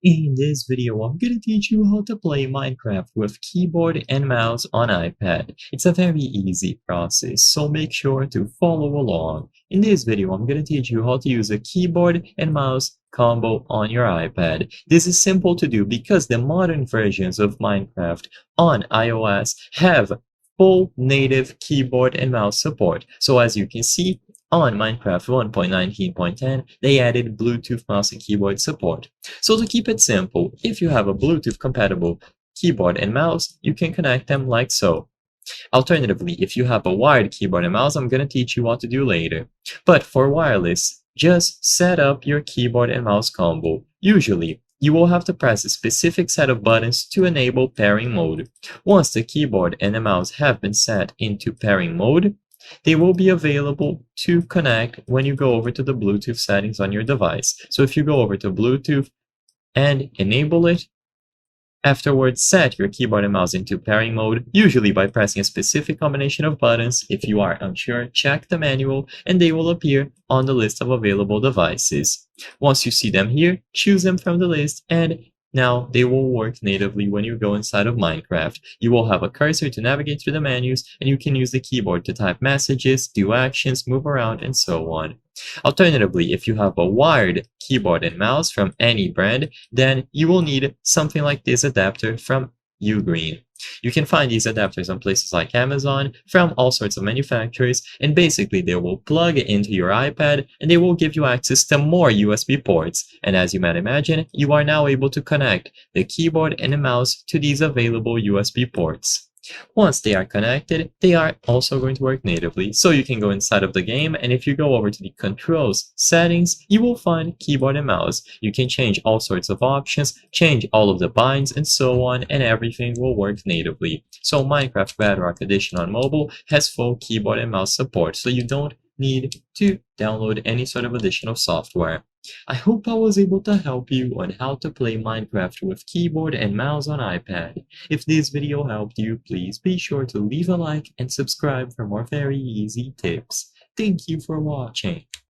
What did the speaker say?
In this video, I'm gonna teach you how to play Minecraft with keyboard and mouse on iPad. It's a very easy process, so make sure to follow along. In this video, I'm gonna teach you how to use a keyboard and mouse combo on your iPad. This is simple to do because the modern versions of Minecraft on iOS have full native keyboard and mouse support. So as you can see, on Minecraft 1.19.10, they added Bluetooth mouse and keyboard support. So to keep it simple, if you have a Bluetooth compatible keyboard and mouse, you can connect them like so. Alternatively, if you have a wired keyboard and mouse, I'm going to teach you what to do later. But for wireless, just set up your keyboard and mouse combo. Usually, you will have to press a specific set of buttons to enable pairing mode. Once the keyboard and the mouse have been set into pairing mode, they will be available to connect when you go over to the Bluetooth settings on your device. So if you go over to Bluetooth and enable it, afterwards set your keyboard and mouse into pairing mode, usually by pressing a specific combination of buttons. If you are unsure, check the manual and they will appear on the list of available devices. Once you see them here, choose them from the list and now they will work natively when you go inside of Minecraft. You will have a cursor to navigate through the menus and you can use the keyboard to type messages, do actions, move around, and so on. Alternatively, if you have a wired keyboard and mouse from any brand, then you will need something like this adapter from Ugreen. You can find these adapters on places like Amazon from all sorts of manufacturers, and basically they will plug into your iPad and they will give you access to more USB ports. And as you might imagine, you are now able to connect the keyboard and the mouse to these available USB ports. Once they are connected, they are also going to work natively. So you can go inside of the game, and if you go over to the controls settings, you will find keyboard and mouse. You can change all sorts of options, change all of the binds, and so on, and everything will work natively. So Minecraft Bedrock Edition on mobile has full keyboard and mouse support, so you don't need to download any sort of additional software. I hope I was able to help you on how to play Minecraft with keyboard and mouse on iPad. If this video helped you, please be sure to leave a like and subscribe for more very easy tips. Thank you for watching.